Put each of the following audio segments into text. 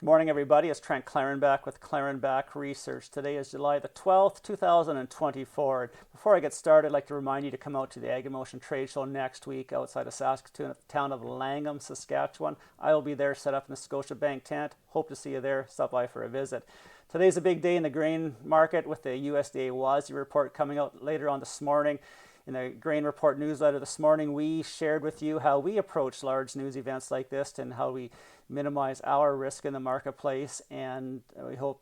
Good morning, everybody. It's Trent Klarenbach with Klarenbach Research. Today is July the 12th, 2024. Before I get started, I'd like to remind you to come out to the AgriMotion Trade Show next week outside of Saskatoon at the town of Langham, Saskatchewan. I will be there set up in the Scotiabank tent. Hope to see you there. Stop by for a visit. Today's a big day in the grain market with the USDA WASDE report coming out later on this morning. In the Grain Report newsletter this morning, we shared with you how we approach large news events like this and how we minimize our risk in the marketplace. And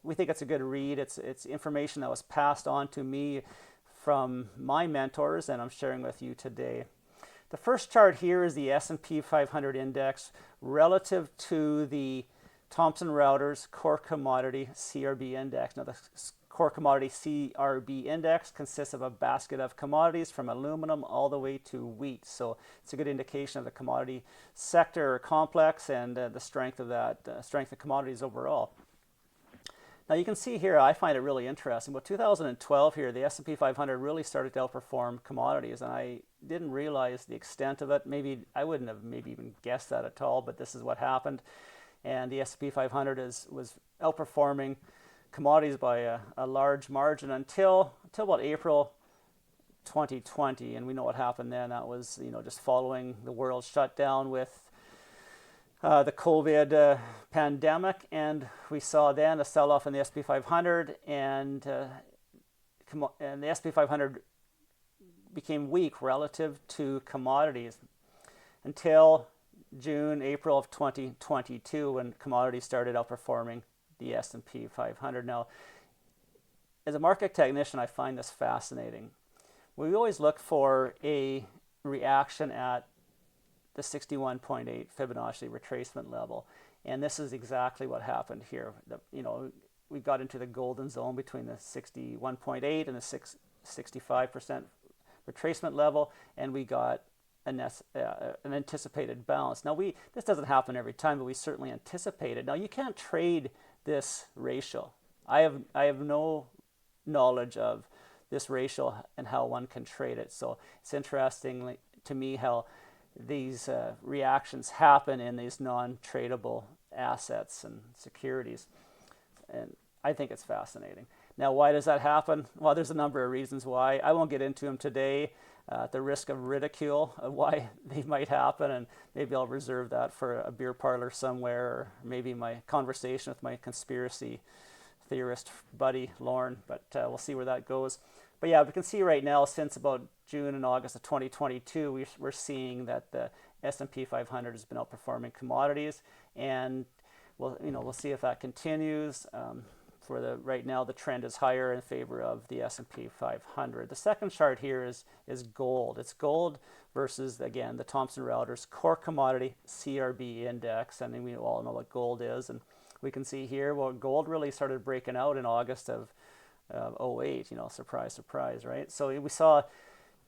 we think it's a good read. It's information that was passed on to me from my mentors, and I'm sharing with you today. The first chart here is the S&P 500 index relative to the Thomson Reuters CoreCommodity CRB Index. Now, the CoreCommodity CRB Index consists of a basket of commodities from aluminum all the way to wheat. So it's a good indication of the commodity sector or complex and the strength of strength of commodities overall. Now you can see here, I find it really interesting. About 2012 here, the S&P 500 really started to outperform commodities, and I didn't realize the extent of it. Maybe I wouldn't have maybe even guessed that at all, but this is what happened. And the S&P 500 was outperforming commodities by a large margin until about April 2020, and we know what happened then. That was just following the world shutdown with the COVID pandemic, and we saw then a sell-off in the S&P 500, and the S&P 500 became weak relative to commodities until April of 2022, when commodities started outperforming the S&P 500. Now, as a market technician, I find this fascinating. We always look for a reaction at the 61.8 Fibonacci retracement level, and this is exactly what happened here. We got into the golden zone between the 61.8 and the 65% retracement level, and we got an anticipated bounce. Now, this doesn't happen every time, but we certainly anticipated. Now, you can't trade this ratio. I have no knowledge of this ratio and how one can trade it. So it's interesting to me how these reactions happen in these non-tradable assets and securities, and I think it's fascinating. Now, why does that happen? Well, there's a number of reasons why. I won't get into them today at the risk of ridicule of why they might happen, and maybe I'll reserve that for a beer parlor somewhere, or maybe my conversation with my conspiracy theorist buddy Lauren, but we'll see where that goes. But yeah, we can see right now, since about June and August of 2022, we're seeing that the S&P 500 has been outperforming commodities, and we'll see if that continues. Right now, the trend is higher in favor of the S&P 500. The second chart here is gold. It's gold versus, again, the Thomson Reuters CoreCommodity CRB Index, and we all know what gold is. And we can see here, well, gold really started breaking out in August of 08. Surprise, surprise, right? So we saw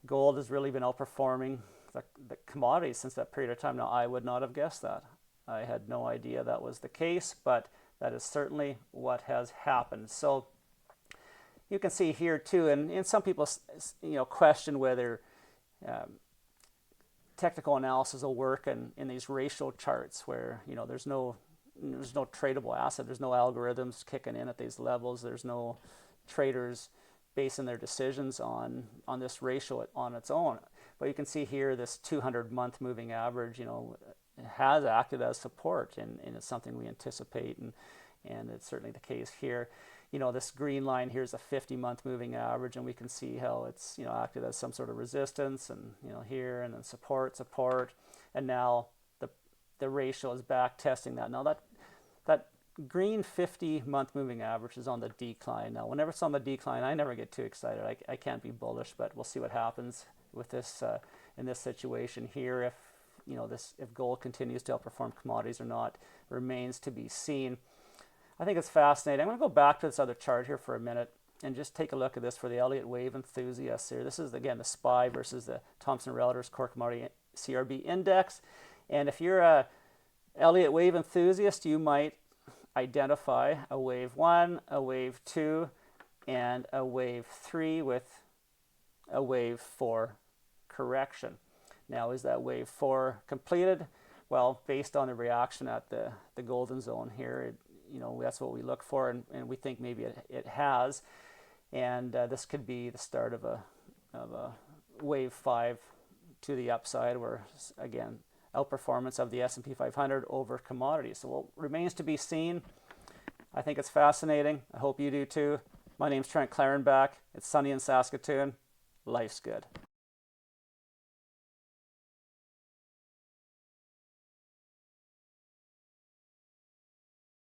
gold has really been outperforming the commodities since that period of time. Now, I would not have guessed that. I had no idea that was the case, but that is certainly what has happened. So you can see here too, and some people question whether technical analysis will work in these ratio charts where there's no tradable asset, there's no algorithms kicking in at these levels, there's no traders basing their decisions on this ratio on its own. But you can see here this 200-month moving average, has acted as support, and it's something we anticipate, and it's certainly the case here. This green line here is a 50-month moving average, and we can see how it's acted as some sort of resistance, and here, and then support, and now the ratio is back testing that. Now that green 50-month moving average is on the decline. Now, whenever it's on the decline, I never get too excited. I can't be bullish, but we'll see what happens with this in this situation here. If gold continues to outperform commodities or not remains to be seen. I think it's fascinating. I'm going to go back to this other chart here for a minute and just take a look at this for the Elliott Wave enthusiasts here. This is, again, the SPY versus the Thomson Reuters CoreCommodity CRB Index. And if you're a Elliott Wave enthusiast, you might identify a Wave 1, a Wave 2, and a Wave 3 with a Wave 4 correction. Now, is that wave 4 completed? Well, based on the reaction at the golden zone here, that's what we look for, and we think maybe it has. And this could be the start of a wave 5 to the upside, where again outperformance of the S&P 500 over commodities. So what remains to be seen. I think it's fascinating. I hope you do too. My name's Trent Klarenbach. It's sunny in Saskatoon. Life's good.